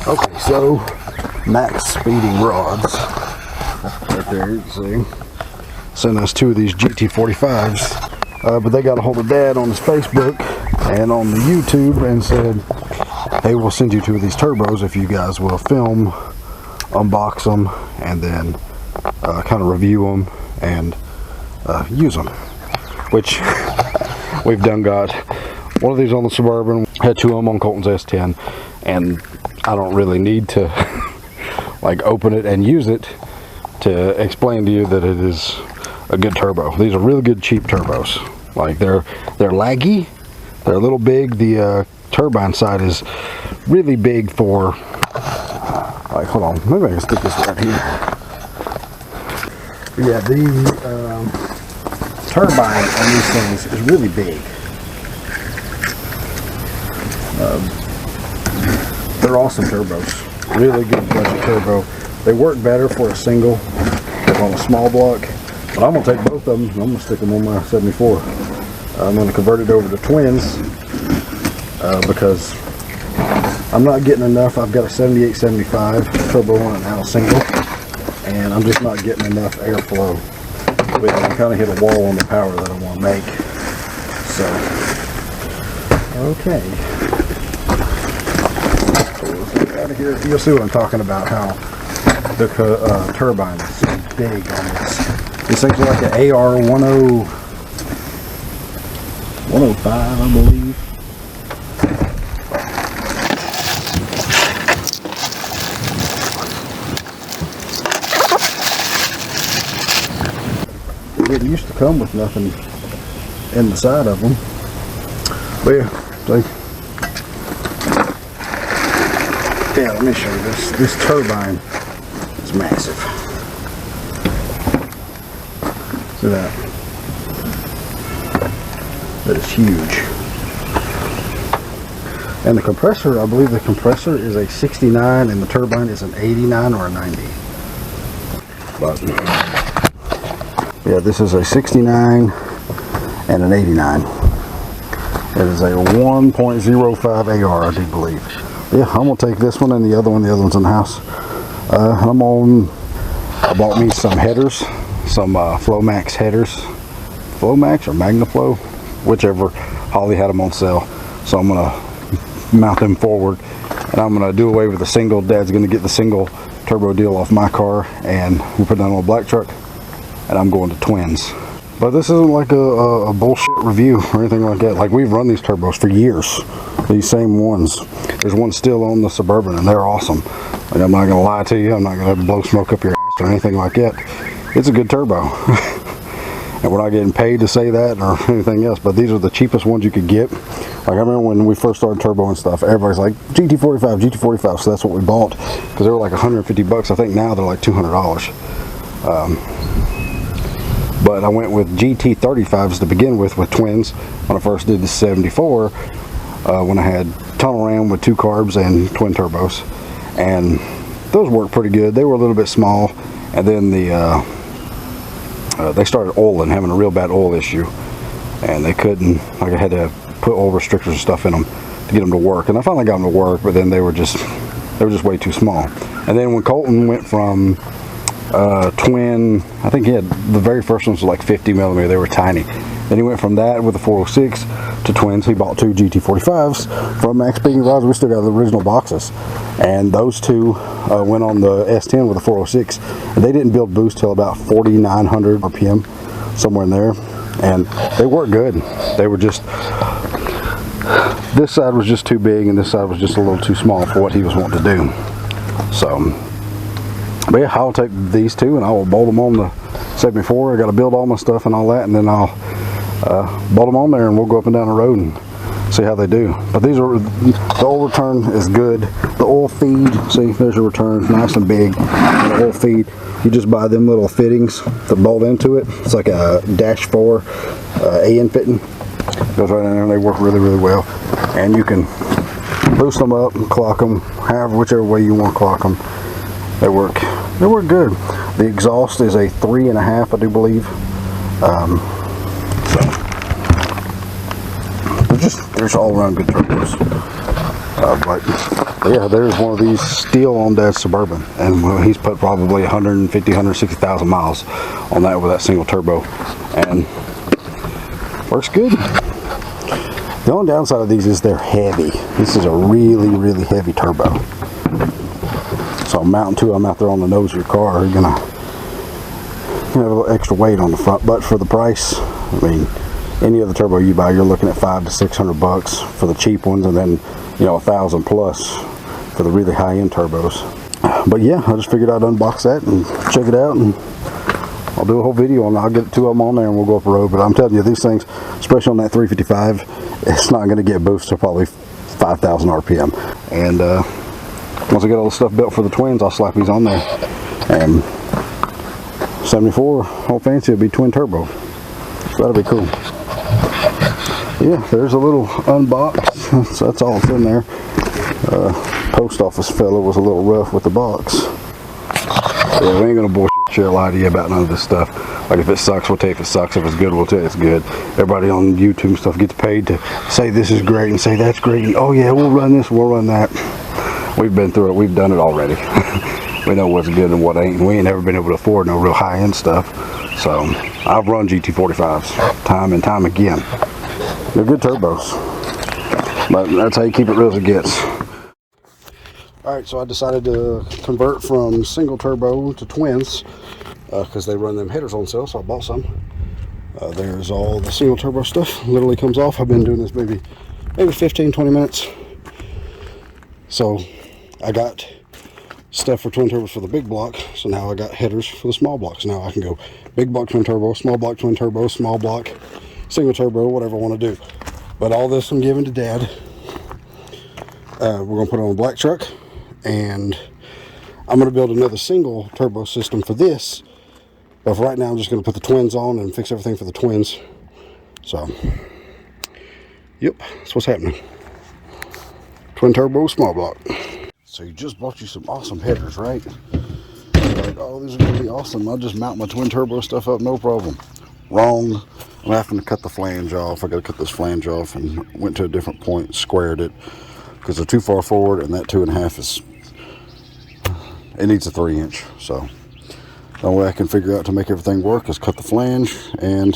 Okay, so max speeding rods. Right there, you can see. Sent us 2 of these GT45s. But they got a hold of Dad on his Facebook and on the YouTube and said, hey, we'll send you 2 of these turbos if you guys will film, unbox them, and then kind of review them and use them. Which we've done got one of these on the Suburban, had 2 of them on Colton's S10, and I don't really need to like open it and use it to explain to you that it is a good turbo. These are really good cheap turbos. Like they're laggy, they're a little big. The turbine side is really big for, like, hold on, maybe I can stick this right here. Yeah, the turbine on these things is really big. They're awesome turbos. Really good budget turbo. They work better for a single than on a small block. But I'm going to take both of them and I'm going to stick them on my 74. I'm going to convert it over to twins because I'm not getting enough. I've got a 78-75 turbo on it now, single, and I'm just not getting enough airflow with it. I kind of hit a wall on the power that I want to make. So, okay. So let's get out of here. You'll see what I'm talking about, how the turbine is so big on this. This thing's like an AR-105, I believe. It used to come with nothing in the side of them. But yeah, see. Yeah, let me show you this. This turbine is massive. See that? That is huge. And the compressor, I believe the compressor is a 69 and the turbine is an 89 or a 90. But yeah, this is a 69 and an 89. It is a 1.05 AR, I do believe. Yeah, I'm gonna take this one and the other one. The other one's in the house. I bought me some headers, some Flomax headers, Flomax or MagnaFlow, whichever. Holly had them on sale, so I'm gonna mount them forward, and I'm gonna do away with the single. Dad's gonna get the single turbo deal off my car, and we'll put that on a black truck, and I'm going to twins. But this isn't like a bullshit review or anything like that. Like, we've run these turbos for years, these same ones. There's one still on the Suburban and they're awesome. Like, I'm not gonna lie to you, I'm not gonna blow smoke up your ass or anything like that. It's a good turbo. And we're not getting paid to say that or anything else, but these are the cheapest ones you could get. Like, I remember when we first started turbo and stuff, everybody's like, GT45, GT45, so that's what we bought, because they were like 150 bucks. I think now they're like $200. But I went with GT35s to begin with twins when I first did the 74, when I had tunnel ram with 2 carbs and twin turbos, and those worked pretty good. They were a little bit small, and then they started oiling, having a real bad oil issue, and they couldn't, like, I had to put oil restrictors and stuff in them to get them to work, and I finally got them to work, but then they were just way too small. And then when Colton went from twin, I think he had, the very first ones were like 50 millimeter, they were tiny. Then he went from that with the 406 to twins. He bought 2 GT45s from Max Speeding Rods. We still got the original boxes, and those 2 went on the S10 with the 406, and they didn't build boost till about 4,900 RPM, somewhere in there, and they worked good. They were just, this side was just too big and this side was just a little too small for what he was wanting to do. So, but yeah, I'll take these 2 and I will bolt them on the 74. I got to build all my stuff and all that, and then I'll bolt them on there and we'll go up and down the road and see how they do. But these are, the oil return is good. The oil feed, see, there's your return, nice and big. And the oil feed, you just buy them little fittings that bolt into it. It's like a -4 AN fitting. Goes right in there and they work really, really well. And you can boost them up and clock them, however, whichever way you want to clock them. They work good. The exhaust is a 3.5, I do believe. So they're just all around good turbos. But Yeah, there's one of these still on Dad's Suburban, and he's put probably 150, 160,000 miles on that with that single turbo, and works good. The only downside of these is they're heavy. This is a really, really heavy turbo. So mounting two of them out there on the nose of your car, you're gonna have a little extra weight on the front, but for the price, I mean, any other turbo you buy, you're looking at $500 to $600 for the cheap ones, and then, you know, 1,000 plus for the really high-end turbos. But yeah, I just figured I'd unbox that and check it out, and I'll do a whole video and I'll get two of them on there and we'll go up the road. But I'm telling you, these things, especially on that 355, it's not going to get boosted to probably 5,000 RPM. And once I get all the stuff built for the twins, I'll slap these on there. And 74, whole fancy, it'll be twin turbo. So that'll be cool. Yeah, there's a little unbox. So that's all that's in there. Post office fella was a little rough with the box. Yeah, we ain't gonna bullshit lie to you about none of this stuff. Like, if it sucks, we'll tell you if it sucks. If it's good, we'll tell you it's good. Everybody on YouTube and stuff gets paid to say this is great and say that's great, and oh yeah, we'll run this, we'll run that. We've been through it, we've done it already. We know what's good and what ain't. We ain't never been able to afford no real high-end stuff. So I've run GT45s time and time again. They're good turbos, but that's how you keep it real as it gets. Alright, so I decided to convert from single turbo to twins because they run them headers on sale, so I bought some. There's all the single turbo stuff, literally comes off. I've been doing this maybe 15-20 minutes. So I got stuff for twin turbos for the big block, so now I got headers for the small blocks. Now I can go big block twin turbo, small block twin turbo, small block single turbo, whatever I want to do. But all this I'm giving to Dad. We're going to put it on a black truck, and I'm going to build another single turbo system for this. But for right now, I'm just going to put the twins on and fix everything for the twins. So, yep, that's what's happening. Twin turbo, small block. So you just bought you some awesome headers, right? You're like, oh, these are going to be awesome. I'll just mount my twin turbo stuff up, no problem. Wrong. I'm having to cut the flange off. I got to cut this flange off, and went to a different point, squared it, because they're too far forward, and that 2.5 is, it needs a 3-inch. So the only way I can figure out to make everything work is cut the flange and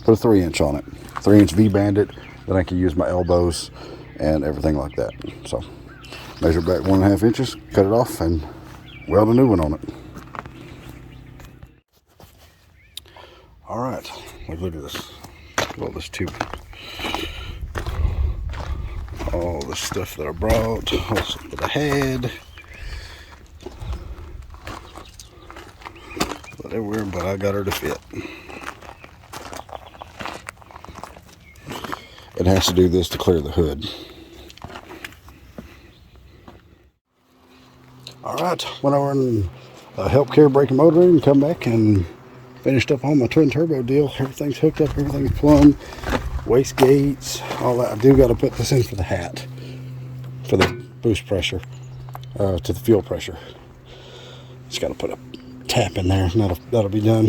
put a 3-inch on it. 3-inch V-banded, then I can use my elbows and everything like that. So measure back 1.5 inches, cut it off, and weld a new one on it. All right, look at this. All this tube. All the stuff that I brought, all the stuff that I had. Whatever, but I got her to fit. It has to do this to clear the hood. Alright, went over and helped care brake and motor and come back and finished up on my twin turbo deal. Everything's hooked up, everything's plumb. Waste gates, all that. I do got to put this in for the hat, for the boost pressure, to the fuel pressure. Just got to put a tap in there, and that'll be done.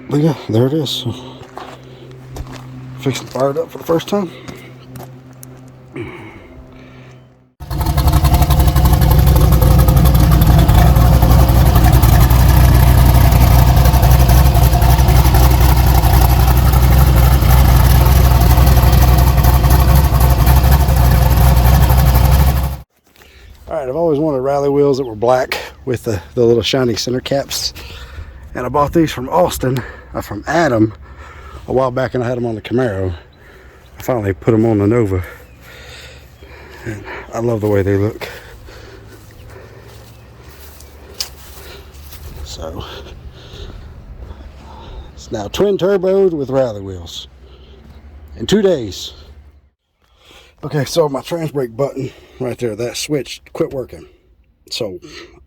But yeah, there it is. So, fixing to fire it up for the first time. Alright, I've always wanted rally wheels that were black with the little shiny center caps. And I bought these from Austin, from Adam, a while back, and I had them on the Camaro. I finally put them on the Nova. And I love the way they look. So, it's now twin turboed with rally wheels. In 2 days. Okay, so my trans brake button right there, that switch quit working. So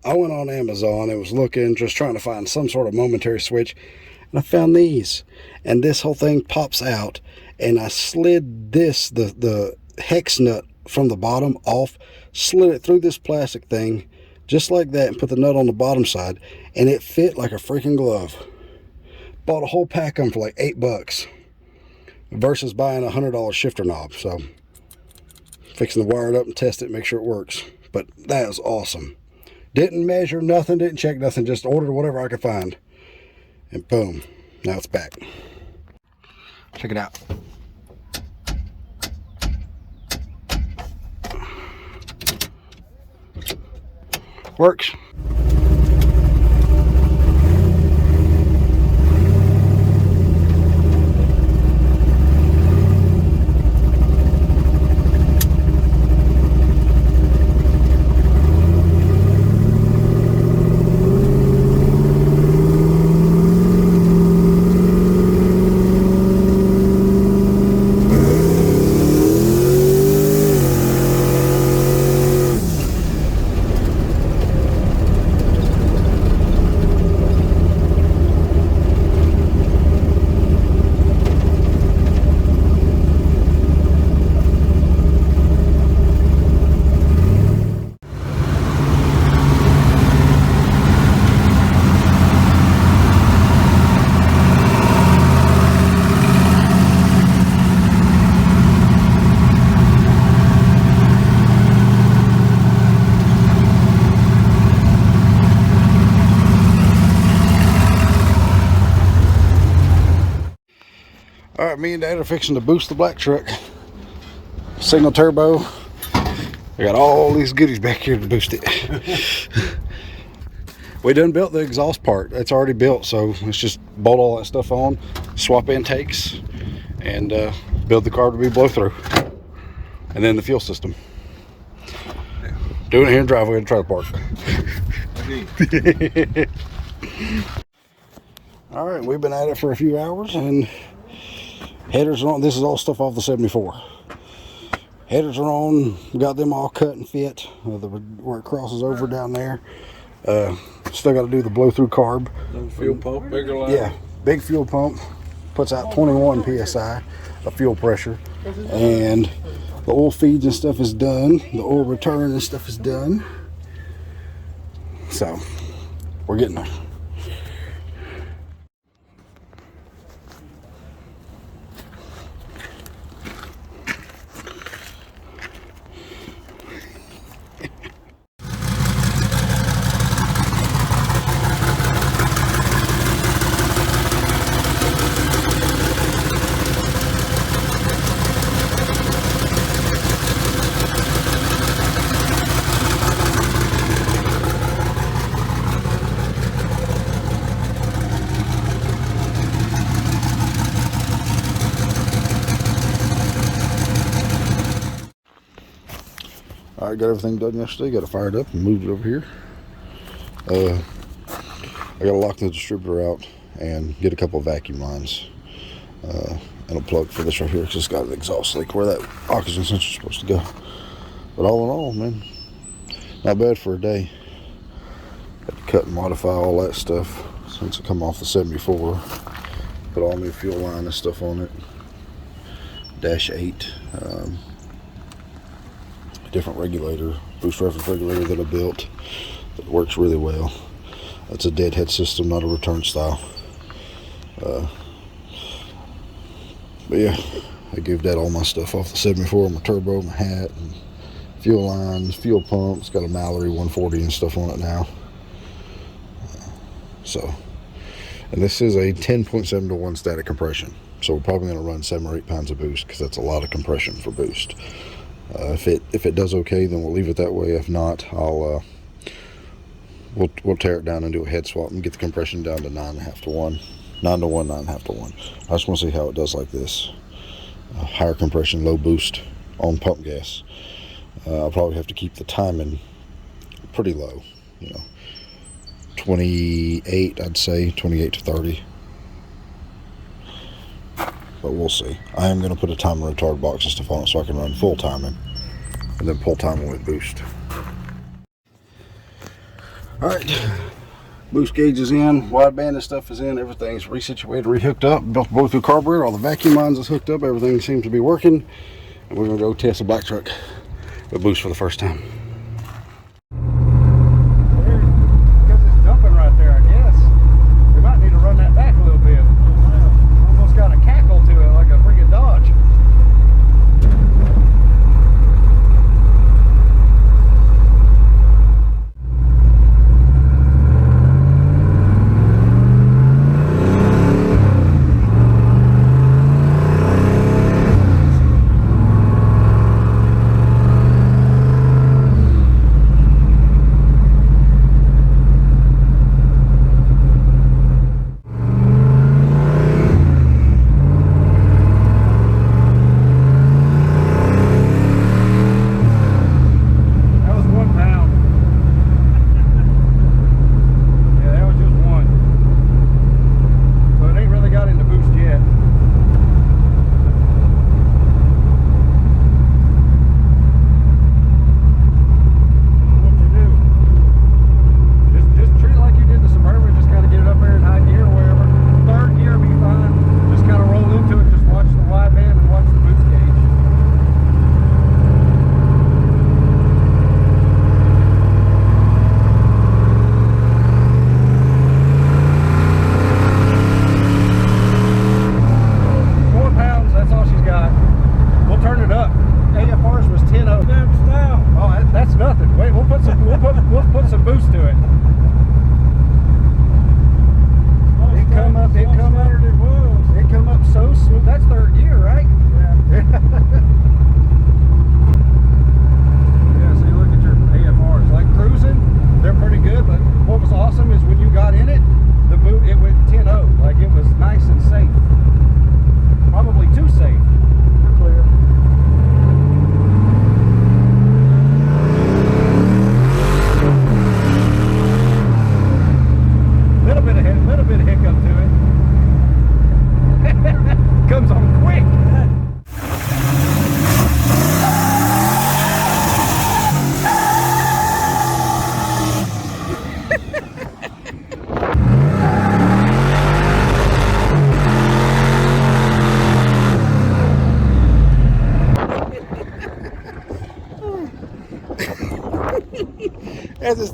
I went on Amazon and was looking, just trying to find some sort of momentary switch, and I found these. And this whole thing pops out, and I slid this, the hex nut from the bottom off, slid it through this plastic thing, just like that, and put the nut on the bottom side, and it fit like a freaking glove. Bought a whole pack of them for like $8 versus buying a $100 shifter knob. So Fixing to wire it up and test it, make sure it works. But that is awesome. Didn't measure nothing, didn't check nothing, just ordered whatever I could find. And boom, now it's back. Check it out. Works. All right, me and Dad are fixing to boost the black truck. Single turbo. I got all these goodies back here to boost it. We done built the exhaust part. It's already built, so let's just bolt all that stuff on, swap intakes, and build the car to be blow through. And then the fuel system. Doing it here in the driveway at the trailer park. All right, we've been at it for a few hours, and headers are on. This is all stuff off the 74. Headers are on. Got them all cut and fit. Where it crosses over down there. Still got to do the blow-through carb. Fuel pump, bigger line. Yeah, big fuel pump. Puts out 21 psi of fuel pressure. And the oil feeds and stuff is done. The oil return and stuff is done. So, we're getting there. Alright, got everything done yesterday. Got it fired up and moved it over here. I got to lock the distributor out and get a couple of vacuum lines and a plug for this right here because it's got an exhaust leak where that oxygen sensor is supposed to go. But all in all, man, not bad for a day. Had to cut and modify all that stuff since it come off the 74. Put all new fuel line and stuff on it. Dash 8. Different regulator, boost reference regulator that I built that works really well. That's a deadhead system, not a return style. But yeah, I gave Dad all my stuff off the 74, my turbo, my hat, and fuel lines, fuel pumps. Got a Mallory 140 and stuff on it now. And this is a 10.7 to 1 static compression. So we're probably going to run 7 or 8 pounds of boost because that's a lot of compression for boost. If it does okay, then we'll leave it that way. If not, we'll tear it down and do a head swap and get the compression down to 9.5 to 1, 9 to 1, 9.5 to 1. I just want to see how it does like this. Higher compression, low boost on pump gas. I'll probably have to keep the timing pretty low, 28, I'd say 28 to 30. But we'll see. I am going to put a timer retard box and stuff on it so I can run full timing and then pull timing with boost. Alright, boost gauge is in, wideband and stuff is in, everything's resituated, rehooked up, built both through carburetor, all the vacuum lines is hooked up, everything seems to be working, and we're going to go test the black truck with boost for the first time. Because it's dumping right there, I guess. We might need to run that back a little bit. Almost got a cackle to it like a freaking Dodge.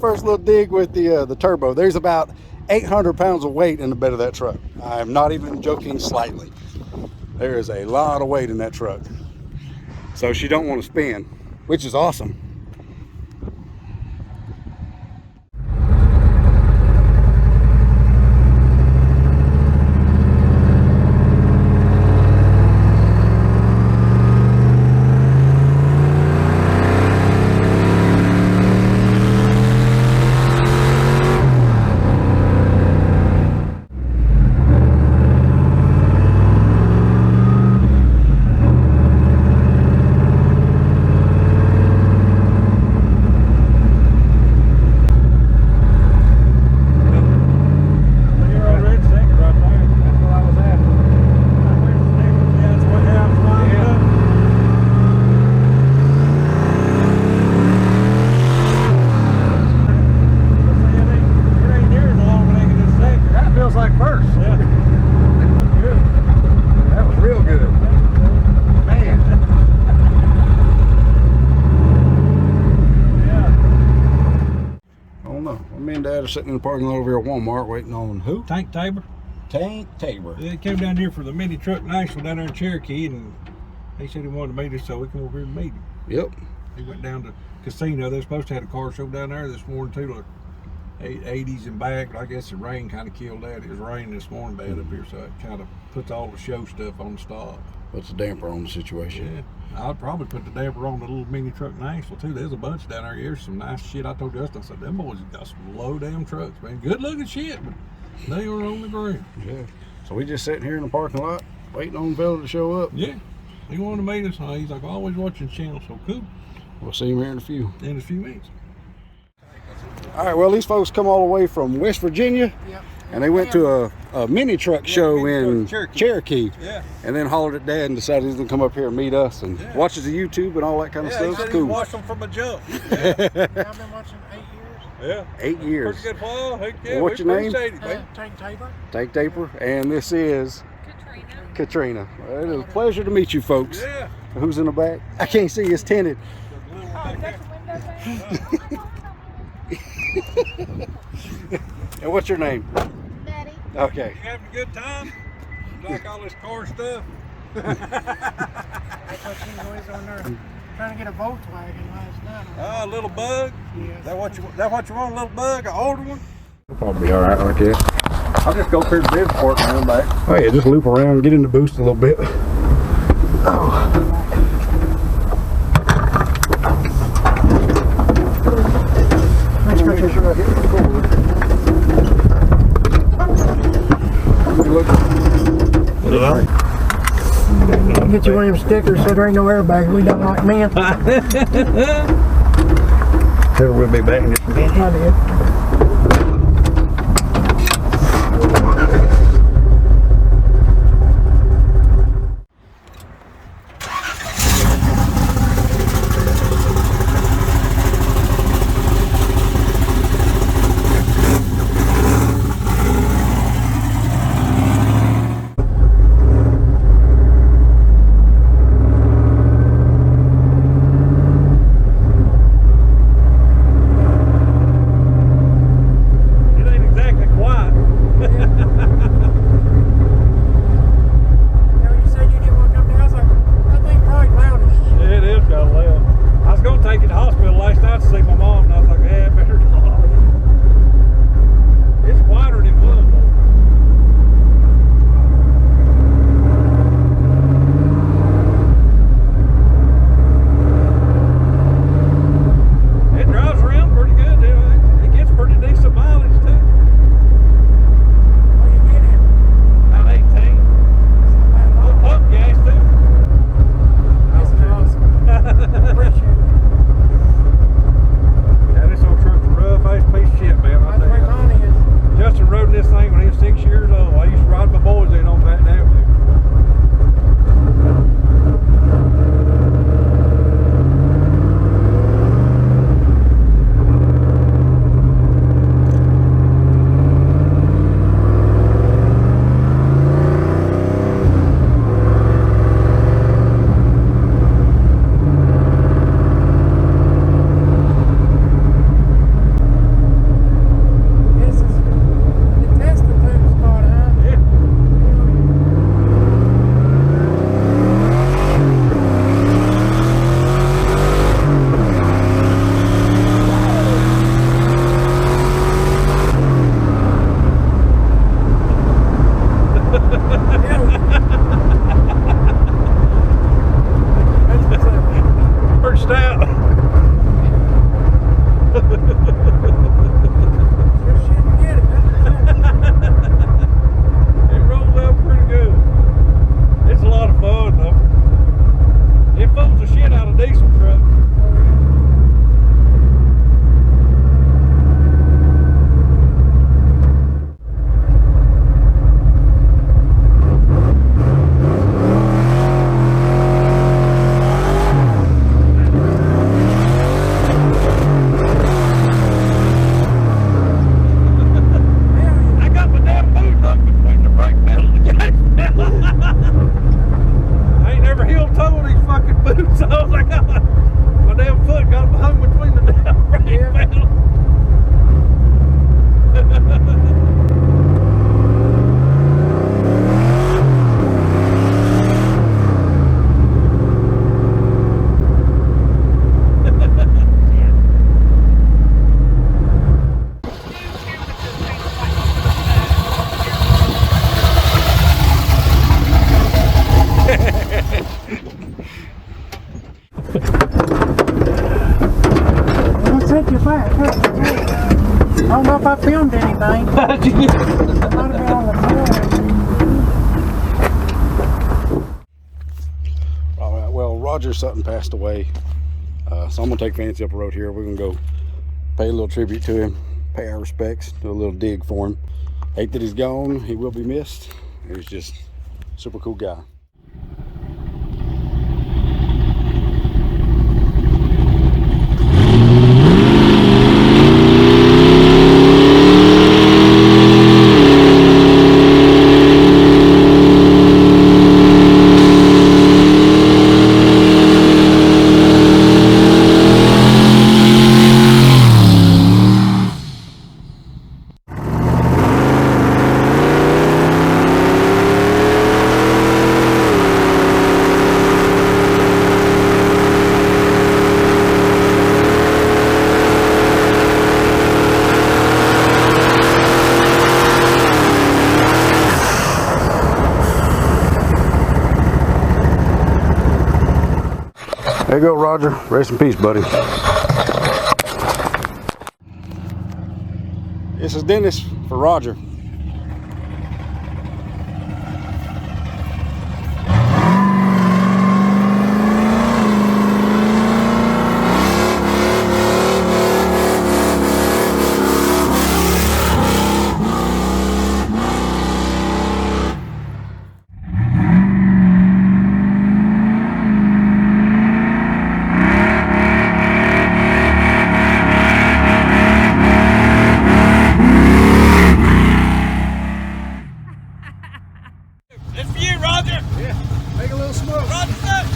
first little dig with the turbo. There's about 800 pounds of weight in the bed of that truck. I'm not even joking slightly. There is a lot of weight in that truck. So she don't want to spin, which is awesome. Sitting in the parking lot over here at Walmart waiting on who? Tank Tabor. Tank Tabor. Yeah, he came down here for the mini truck national down there in Cherokee, and he said he wanted to meet us, so we come over here and meet him. Yep. He went down to Casino. They're supposed to have a car show down there this morning too, like 80s and back, but I guess the rain kind of killed that. It was raining this morning bad up here, so it kind of puts all the show stuff on the stop. Puts a damper on the situation. Yeah. I'd probably put the damper on the little mini truck national too. There's a bunch down there. Here's some nice shit. I told Justin, I said, them boys have got some low damn trucks, man. Good looking shit, but they are on the ground. Yeah. So we just sitting here in the parking lot waiting on the fella to show up. Yeah. He wanted to meet us. He's like, always watching the channel, so cool. We'll see him here in a few minutes. All right, well, these folks come all the way from West Virginia. Yep. And they went to a mini truck show in Cherokee. Yeah. And then hollered at Dad and decided he's gonna come up here and meet us and watches the YouTube and all that kind of stuff. He said cool. He watched them from a jump. I've been watching 8 years. Yeah. 8 years. Pretty good flow. Heck yeah. What's your name? Tank Tabor. Tank Tabor. And this is Katrina. Well, it is a pleasure to meet you folks. Yeah. Who's in the back? I can't see. It's tinted. Oh, that's the window And what's your name? Betty. Okay. You having a good time? You like all this car stuff? I thought she was on there trying to get a Volkswagen last night. Oh, a little bug? Yes. That what you want, a little bug, an older one? It'll probably be all right like that. I'll just go through the bid port and run back. Oh yeah, just loop around, get in the boost a little bit. Oh. Let's go Make sure I hit the cord. Get you one of them stickers so there ain't no airbags. We don't like men. There will be back in just a minute. I did. don't know if I filmed anything. Might have been on the phone. All right, well, Roger Sutton passed away. So I'm gonna take Fancy up the road here. We're gonna go pay a little tribute to him, pay our respects, do a little dig for him. Hate that he's gone. He will be missed. He was just a super cool guy. There you go, Roger. Rest in peace, buddy. This is Dennis for Roger. It's for you, Roger. Yeah, make a little smoke. Roger, sir.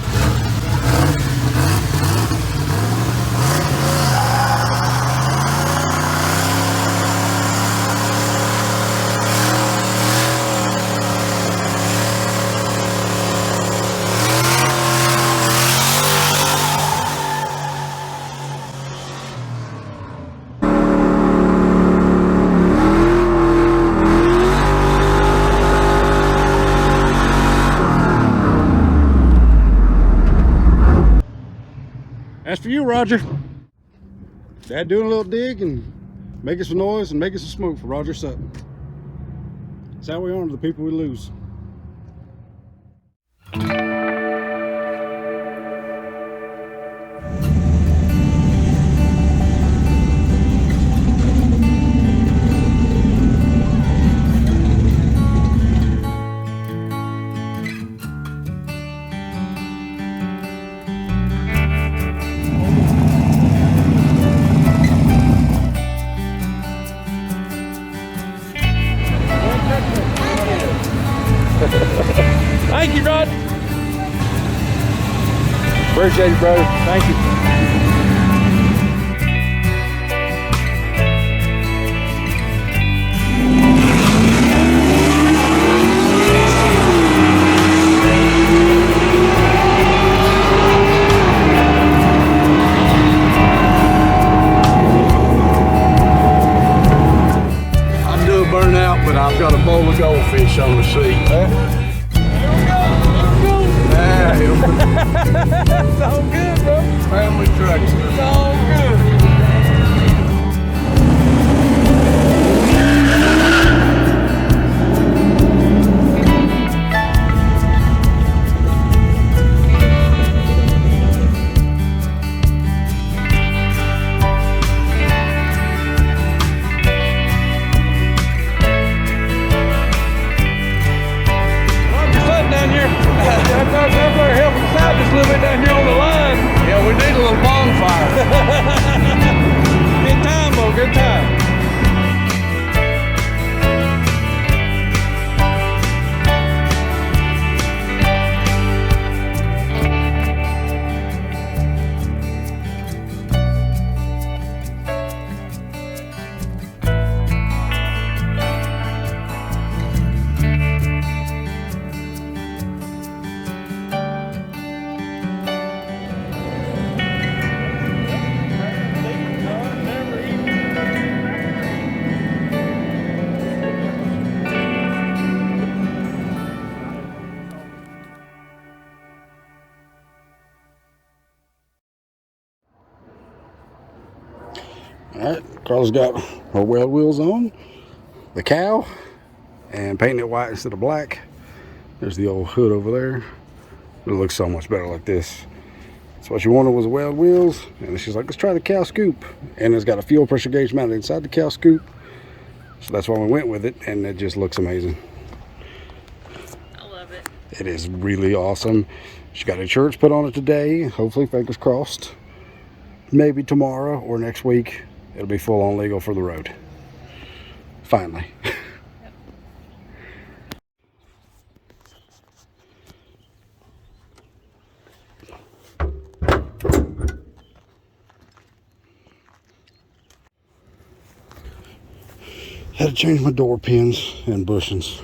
That's for you, Roger. Dad doing a little dig and making some noise and making some smoke for Roger Sutton. That's how we honor the people we lose. Thank you, Rod. Appreciate it, brother. Thank you. I'm doing burnout, but I've got a bowl of goldfish on the seat. It's all good, bro. Family truckster. It's all good. That's our helping us out just a little bit down here on the line. Yeah, we need a little bonfire. Karlas got her weld wheels on, the cow, and painting it white instead of black. There's the old hood over there. It looks so much better like this. So what she wanted was weld wheels, and she's like, let's try the cow scoop. And it's got a fuel pressure gauge mounted inside the cow scoop. So that's why we went with it, and it just looks amazing. I love it. It is really awesome. She got insurance put on it today. Hopefully, fingers crossed, maybe tomorrow or next week, it'll be full on legal for the road. Finally. Had to change my door pins and bushings.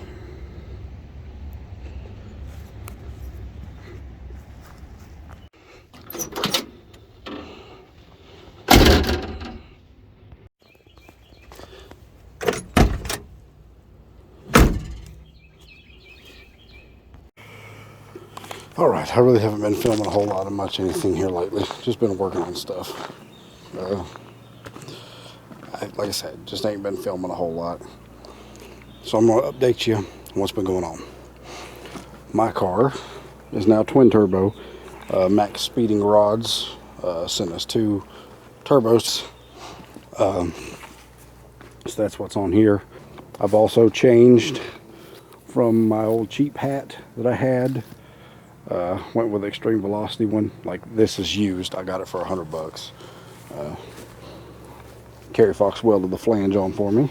Alright, I really haven't been filming a whole lot of much anything here lately. Just been working on stuff. Like I said, just ain't been filming a whole lot. So I'm going to update you on what's been going on. My car is now twin turbo. Max Speeding Rods sent us 2 turbos. So that's what's on here. I've also changed from my old cheap hat that I had. Went with the Extreme Velocity one. Like, this is used. I got it for $100. Kerry Fox welded the flange on for me.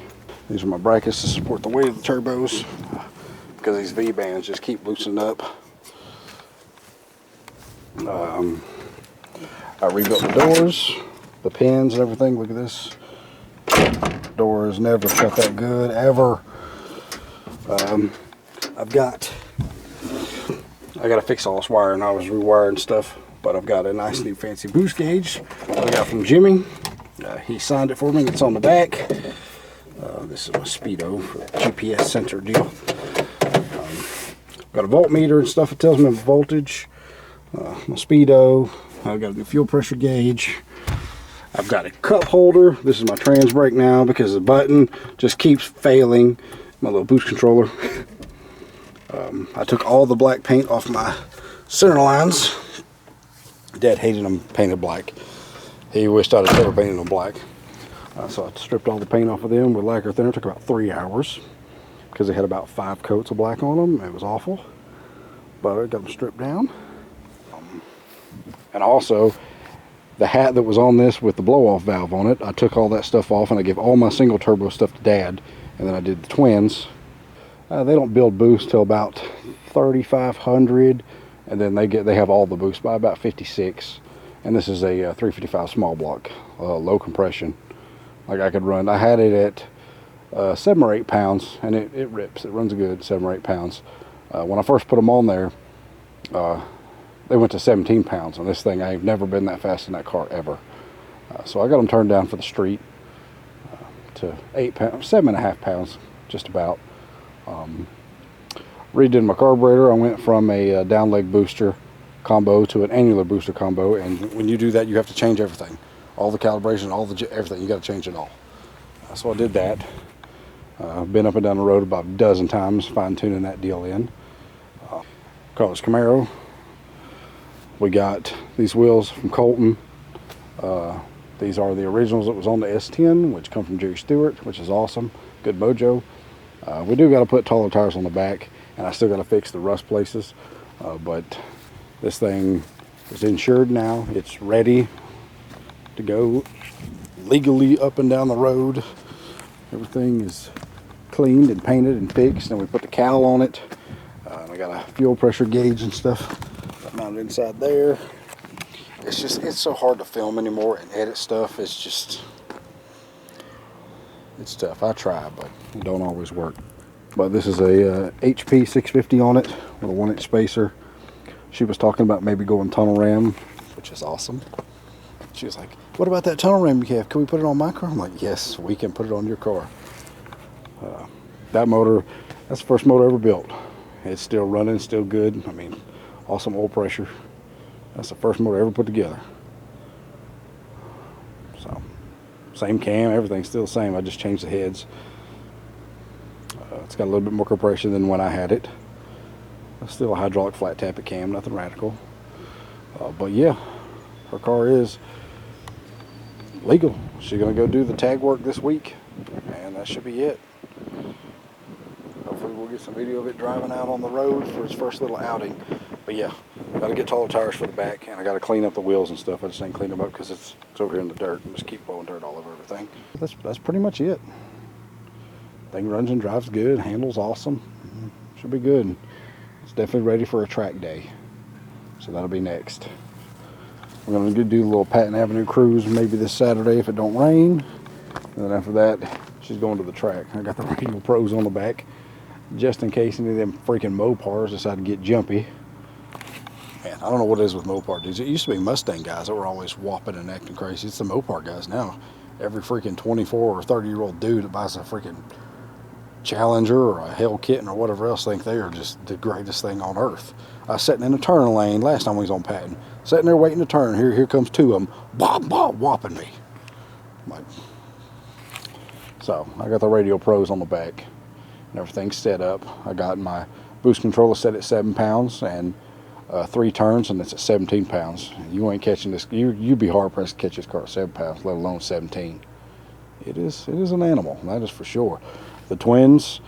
These are my brackets to support the weight of the turbos, because these V-bands just keep loosening up. I rebuilt the doors, the pins and everything. Look at this. Doors never shut that good, ever. I got to fix all this wiring. I was rewiring stuff, but I've got a nice new fancy boost gauge I got from Jimmy. He signed it for me. It's on the back. This is my Speedo GPS sensor deal. Got a voltmeter and stuff. It tells me the voltage. My Speedo. I've got a new fuel pressure gauge. I've got a cup holder. This is my trans brake now because the button just keeps failing. My little boost controller. I took all the black paint off my center lines. Dad hated them painted black. He wished I'd have never painted them black. So I stripped all the paint off of them with lacquer thinner. It took about 3 hours because they had about 5 coats of black on them. It was awful, but I got them stripped down. And also, the hat that was on this with the blow-off valve on it, I took all that stuff off and I gave all my single turbo stuff to Dad, and then I did the twins. They don't build boost till about 3,500, and then they have all the boost by about 56. And this is a 355 small block, low compression. Like, I could run. I had it at 7 or 8 pounds, and it rips. It runs good, 7 or 8 pounds. When I first put them on there, they went to 17 pounds on this thing. I've never been that fast in that car ever. So I got them turned down for the street to 8 pounds, 7.5 pounds, just about. Redid my carburetor. I went from a down leg booster combo to an annular booster combo, and when you do that, you have to change everything, all the calibration, everything. You got to change it all. So I did that. I've been up and down the road about a dozen times fine-tuning that deal in. Karlas Camaro. We got these wheels from Colton. These are the originals that was on the S10, which come from Jerry Stewart, which is awesome. Good mojo. We do got to put taller tires on the back, and I still got to fix the rust places, but this thing is insured now. It's ready to go legally up and down the road. Everything is cleaned and painted and fixed, and we put the cowl on it. I got a fuel pressure gauge and stuff mounted inside there. It's so hard to film anymore and edit stuff. It's tough. I try, but it don't always work. But this is a HP 650 on it with a 1-inch spacer. She was talking about maybe going tunnel ram, which is awesome. She was like, what about that tunnel ram you have? Can we put it on my car? I'm like, yes, we can put it on your car. That motor, that's the first motor ever built. It's still running, still good. I mean, awesome oil pressure. That's the first motor ever put together. So Same cam, everything's still the same. I just changed the heads. It's got a little bit more compression than when I had it. Still a hydraulic flat tappet cam, nothing radical. But yeah, her car is legal. She's gonna go do the tag work this week, and that should be it. Hopefully we'll get some video of it driving out on the road for its first little outing. But yeah, gotta get taller tires for the back, and I gotta clean up the wheels and stuff. I just ain't clean them up because it's over here in the dirt, and just keep blowing dirt all over everything. That's pretty much it. Thing runs and drives good, handles awesome. Should be good. It's definitely ready for a track day. So that'll be next. We're gonna do a little Patton Avenue cruise maybe this Saturday if it don't rain. And then after that, she's going to the track. I got the Radio Pros on the back, just in case any of them freaking Mopars decide to get jumpy. Man, I don't know what it is with Mopar dudes. It used to be Mustang guys that were always whopping and acting crazy. It's the Mopar guys now. Every freaking 24 or 30-year-old dude that buys a freaking Challenger or a Hell Kitten or whatever else think they are just the greatest thing on earth. I was sitting in a turn lane last time we was on Patton, sitting there waiting to turn. Here comes two of them, whopping me. Like, so I got the Radio Pros on the back, and everything's set up. I got my boost controller set at 7 pounds and 3 turns, and it's at 17 pounds. You ain't catching this. You'd be hard pressed to catch this car at 7 pounds, let alone 17. It is an animal, that is for sure. The twins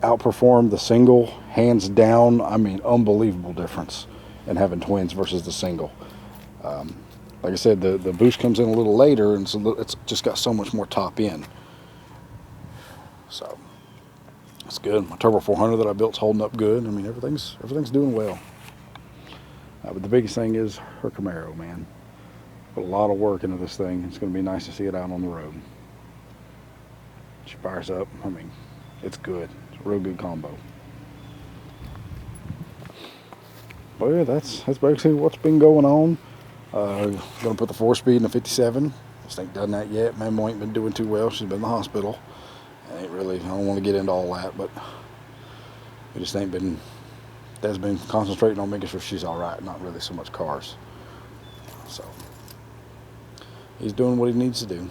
outperformed the single hands down. I mean, unbelievable difference in having twins versus the single. Like I said, the boost comes in a little later, and so it's just got so much more top end. So it's good. My Turbo 400 that I built's holding up good. I mean, everything's doing well. But the biggest thing is her Camaro, man. Put a lot of work into this thing. It's going to be nice to see it out on the road. She fires up. I mean, it's good. It's a real good combo. But yeah, that's basically what's been going on. Gonna put the 4-speed in the 57. Just ain't done that yet. Mamo ain't been doing too well. She's been in the hospital. I don't want to get into all that, but we just ain't been. Dad's been concentrating on making sure she's all right, not really so much cars. So he's doing what he needs to do.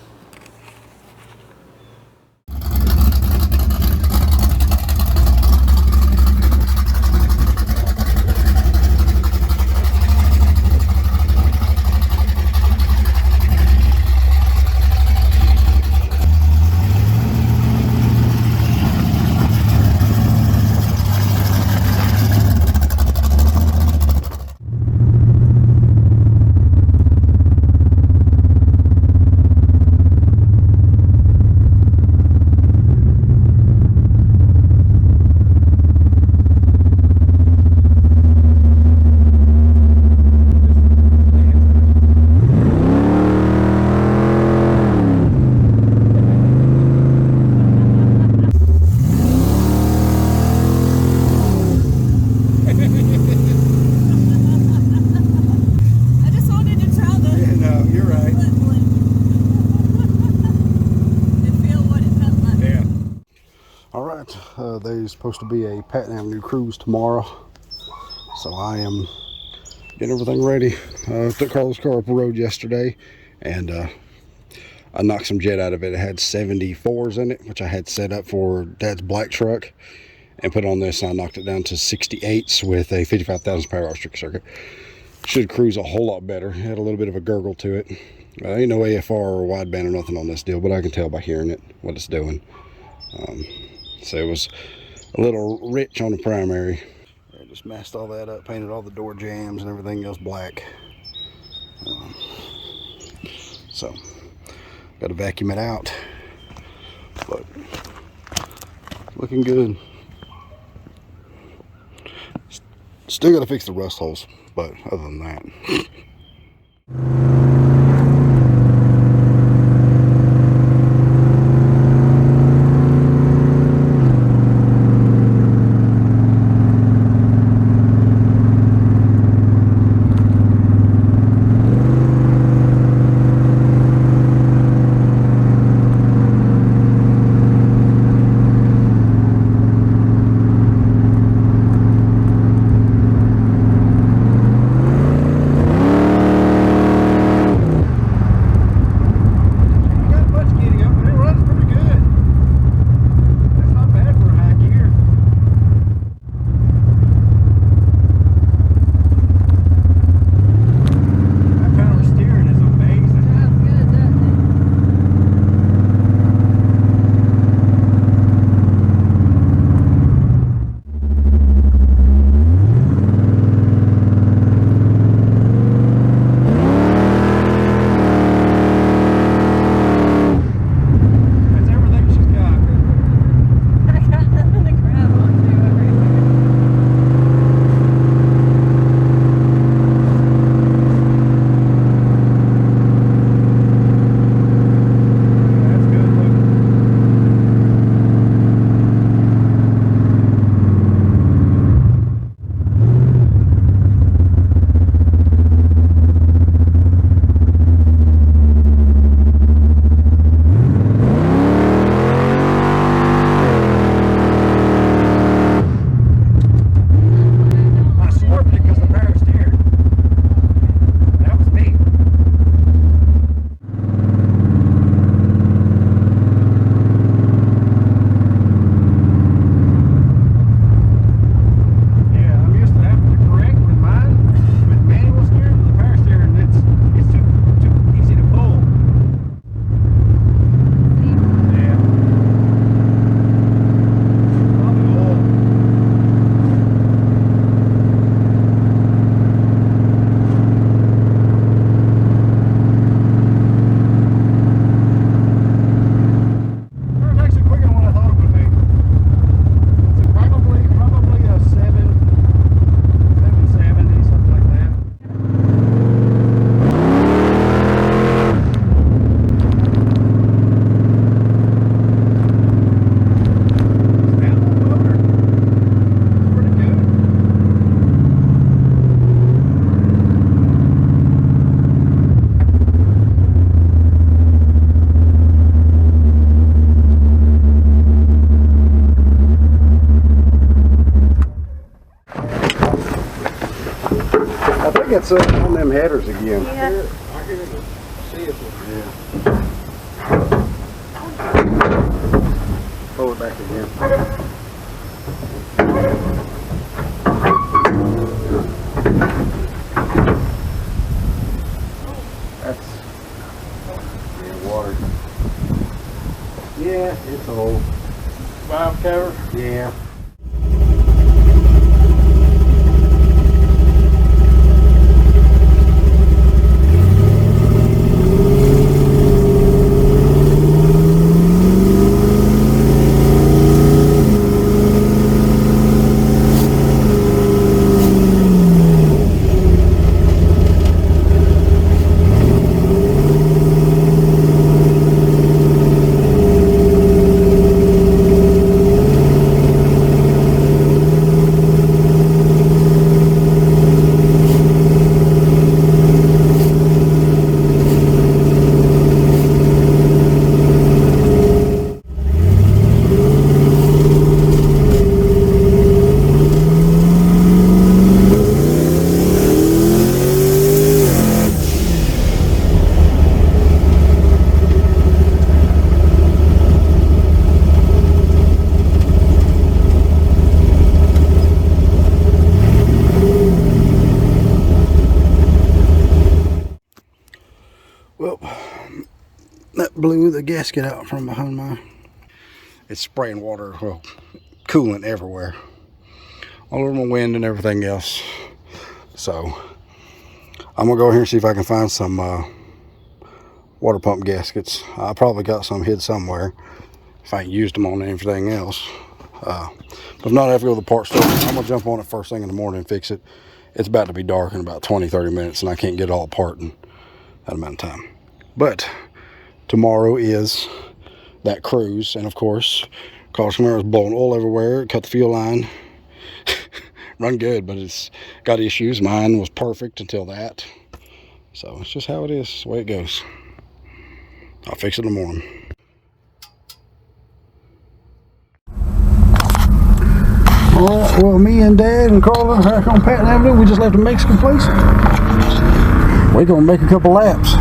There's supposed to be a Patton Avenue cruise tomorrow, so I am getting everything ready. Took Karlas' car up the road yesterday, and I knocked some jet out of it. It had 74s in it, which I had set up for Dad's black truck, and put on this, and I knocked it down to 68s with a 55,000 power hour strict circuit. Should cruise a whole lot better. It had a little bit of a gurgle to it. Ain't no AFR or wideband or nothing on this deal, but I can tell by hearing it what it's doing. So it was a little rich on the primary. I just masked all that up, painted all the door jambs and everything else black. So got to vacuum it out, but looking good. Still got to fix the rust holes, but other than that. it's on them headers again. Yeah. I hear the see it. Yeah. Pull it back again. That's water. Yeah, it's old. Valve cover. Yeah. Well, that blew the gasket out from behind mine. It's spraying water, well, coolant everywhere. All over my wind and everything else. So, I'm gonna go here and see if I can find some water pump gaskets. I probably got some hid somewhere if I ain't used them on anything else. But if not, I have to go to the parts store. I'm gonna jump on it first thing in the morning and fix it. It's about to be dark in about 20-30 minutes and I can't get it all apart in that amount of time. But tomorrow is that cruise, and of course, Karlas Camaro is blowing oil everywhere. Cut the fuel line. Run good, but it's got issues. Mine was perfect until that. So it's just how it is, the way it goes. I'll fix it in the morning. Alright, well, me and Dad and Carla are back on Patton Avenue. We just left a Mexican place. We're gonna make a couple laps.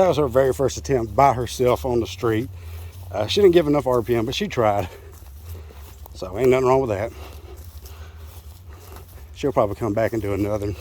that was her very first attempt by herself on the street. She didn't give enough RPM, but she tried. So ain't nothing wrong with that. She'll probably come back and do another.